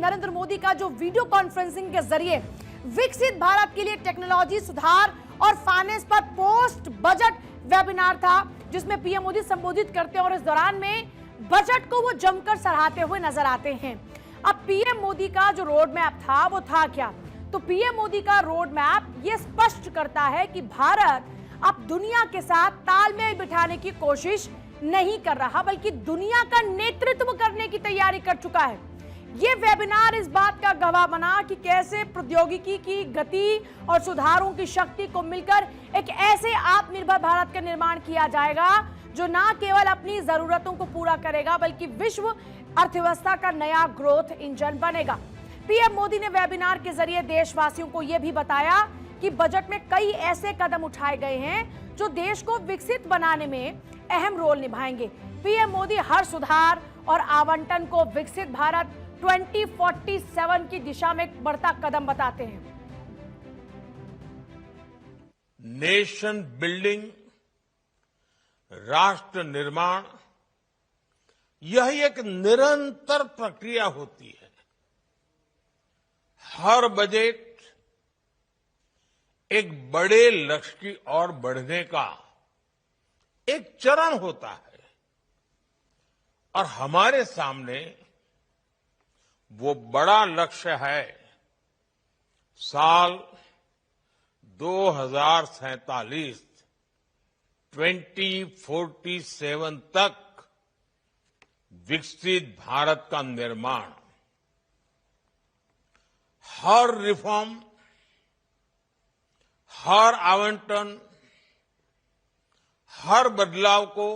नरेंद्र मोदी का जो video conferencing के जरिए विकसित भारत के लिए टेक्नोलॉजी सुधार और फाइनेंस पर पोस्ट बजट वेबिनार था, जिसमें पीएम मोदी संबोधित करते हैं और इस दौरान में बजट को वो जमकर सराहते हुए नजर आते हैं। अब पीएम मोदी का जो रोड मैप था वो था क्या? तो पीएम मोदी का रोड मैप ये स्पष्ट करता है कि भारत अब दुनिया के साथ तालमेल बिठाने की कोशिश नहीं कर रहा, बल्कि दुनिया का नेतृत्व करने की तैयारी कर चुका है। ये वेबिनार इस बात का गवाह बना कि कैसे प्रौद्योगिकी की गति और सुधारों की शक्ति को मिलकर एक ऐसे आत्मनिर्भर भारत का निर्माण किया जाएगा जो न केवल अपनी जरूरतों को पूरा करेगा बल्कि विश्व अर्थव्यवस्था का नया ग्रोथ इंजन बनेगा। पीएम मोदी ने वेबिनार के जरिए देशवासियों को यह भी बताया कि बजट में कई ऐसे कदम उठाए गए हैं जो देश को विकसित बनाने में अहम रोल निभाएंगे। पीएम मोदी हर सुधार और आवंटन को विकसित भारत 2047 की दिशा में एक बढ़ता कदम बताते हैं। नेशन बिल्डिंग, राष्ट्र निर्माण, यह एक निरंतर प्रक्रिया होती है। हर बजट एक बड़े लक्ष्य की ओर बढ़ने का एक चरण होता है और हमारे सामने वो बड़ा लक्ष्य है साल 2047 2047 तक विकसित भारत का निर्माण। हर रिफॉर्म, हर आवंटन, हर बदलाव को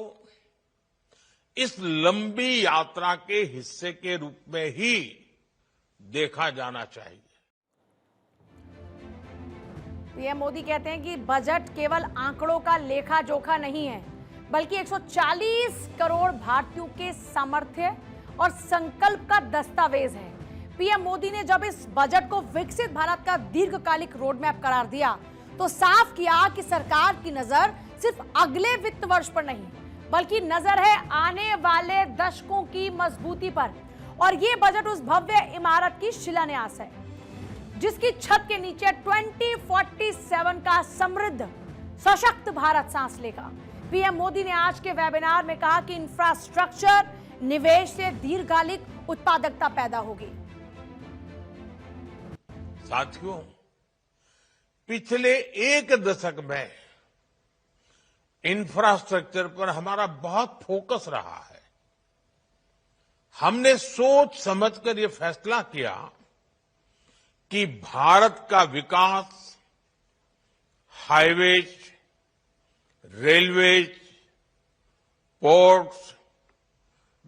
इस लंबी यात्रा के हिस्से के रूप में ही देखा जाना चाहिए। पीएम मोदी कहते हैं कि बजट केवल आंकड़ों का लेखा जोखा नहीं है, बल्कि 140 करोड़ भारतीयों के सामर्थ्य और संकल्प का दस्तावेज है। पीएम मोदी ने जब इस बजट को विकसित भारत का दीर्घकालिक रोडमैप करार दिया तो साफ किया कि सरकार की नजर सिर्फ अगले वित्त वर्ष पर नहीं, बल्कि नजर है आने वाले दशकों की मजबूती पर। और ये बजट उस भव्य इमारत की शिलान्यास है जिसकी छत के नीचे 2047 का समृद्ध सशक्त भारत सांस लेगा। पीएम मोदी ने आज के वेबिनार में कहा कि इंफ्रास्ट्रक्चर निवेश से दीर्घकालिक उत्पादकता पैदा होगी। साथियों, पिछले एक दशक में इंफ्रास्ट्रक्चर पर हमारा बहुत फोकस रहा है। हमने सोच समझकर यह फैसला किया कि भारत का विकास highways, railways, ports,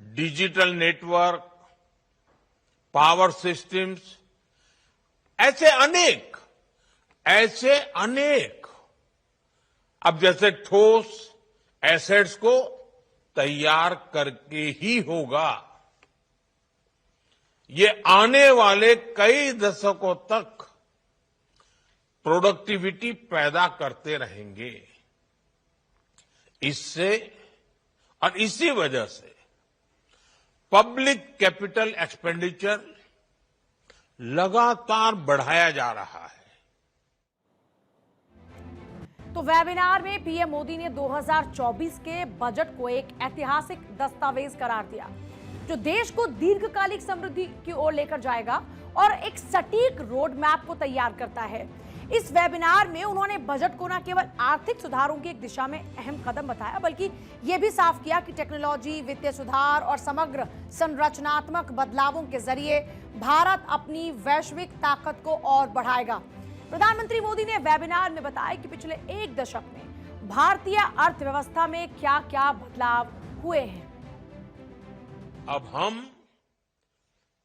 digital network, power systems, ऐसे अनेक अब जैसे ठोस एसेट्स को तैयार करके ही होगा। ये आने वाले कई दशकों तक प्रोडक्टिविटी पैदा करते रहेंगे। इससे और इसी वजह से पब्लिक कैपिटल एक्सपेंडिचर लगातार बढ़ाया जा रहा है। तो वेबिनार में पीएम मोदी ने 2024 के बजट को एक ऐतिहासिक दस्तावेज करार दिया जो देश को दीर्घकालिक समृद्धि की ओर लेकर जाएगा और एक सटीक रोड मैप को तैयार करता है। इस वेबिनार में उन्होंने बजट को न केवल आर्थिक सुधारों की एक दिशा में अहम कदम बताया, बल्कि यह भी साफ किया कि टेक्नोलॉजी, वित्तीय सुधार और समग्र संरचनात्मक बदलावों के जरिए भारत अपनी वैश्विक ताकत को और बढ़ाएगा। प्रधानमंत्री मोदी ने वेबिनार में बताया कि पिछले एक दशक में भारतीय अर्थव्यवस्था में क्या क्या बदलाव हुए हैं। अब हम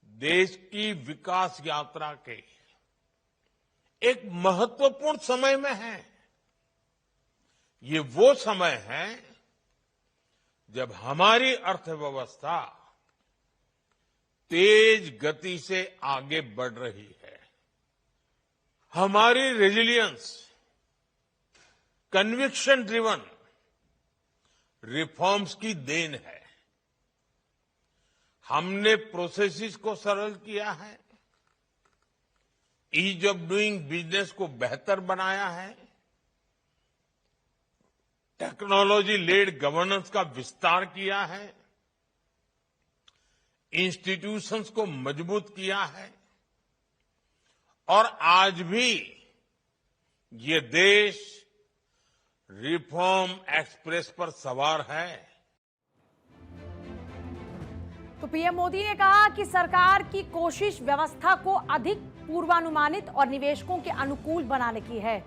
देश की विकास यात्रा के एक महत्वपूर्ण समय में हैं। ये वो समय है जब हमारी अर्थव्यवस्था तेज गति से आगे बढ़ रही है। हमारी रेजिलियंस, कन्विक्शन ड्रिवन रिफॉर्म्स की देन है। हमने प्रोसेसेस को सरल किया है, ईज ऑफ डूइंग बिजनेस को बेहतर बनाया है, टेक्नोलॉजी लेड गवर्नेंस का विस्तार किया है, इंस्टीट्यूशंस को मजबूत किया है और आज भी ये देश रिफॉर्म एक्सप्रेस पर सवार है। तो पीएम मोदी ने कहा कि सरकार की कोशिश व्यवस्था को अधिक पूर्वानुमानित और निवेशकों के अनुकूल बनाने की है।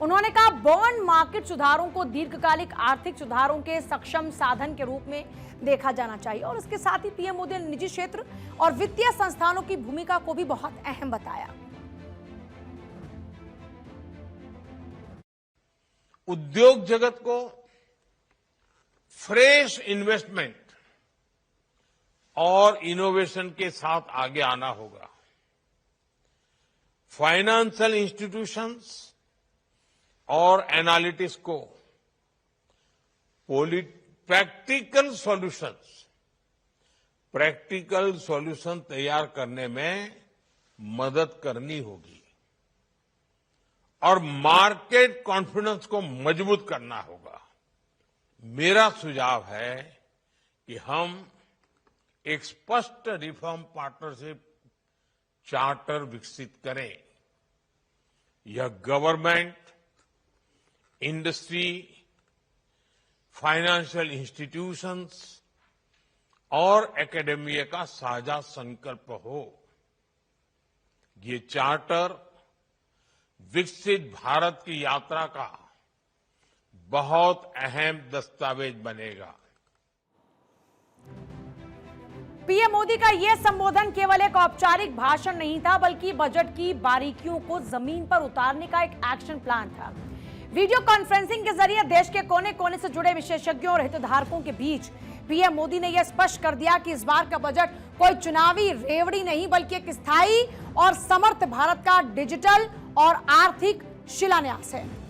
उन्होंने कहा बॉन्ड मार्केट सुधारों को दीर्घकालिक आर्थिक सुधारों के सक्षम साधन के रूप में देखा जाना चाहिए और इसके साथ ही पीएम मोदी ने निजी क्षेत्र और वित्तीय संस्थानों की भूमिका को भी बहुत अहम बताया। उद्योग जगत को फ्रेश इन्वेस्टमेंट और इनोवेशन के साथ आगे आना होगा। फाइनेंशियल इंस्टीट्यूशंस और एनालिटिक्स को प्रैक्टिकल सॉल्यूशन तैयार करने में मदद करनी होगी और मार्केट कॉन्फिडेंस को मजबूत करना होगा। मेरा सुझाव है कि हम एक स्पष्ट रिफॉर्म पार्टनरशिप चार्टर विकसित करें। यह गवर्नमेंट, इंडस्ट्री, फाइनेंशियल इंस्टीट्यूशंस और एकेडेमिया का साझा संकल्प हो। ये चार्टर विकसित भारत की यात्रा का बहुत अहम दस्तावेज बनेगा। पीएम मोदी का यह संबोधन केवल एक औपचारिक भाषण नहीं था, बल्कि बजट की बारीकियों को जमीन पर उतारने का एक एक्शन प्लान था। वीडियो कॉन्फ्रेंसिंग के जरिए देश के कोने कोने से जुड़े विशेषज्ञों और हितधारकों के बीच पीएम मोदी ने यह स्पष्ट कर दिया कि इस बार का बजट कोई चुनावी रेवड़ी नहीं, बल्कि एक स्थायी और समर्थ भारत का डिजिटल और आर्थिक शिलान्यास है।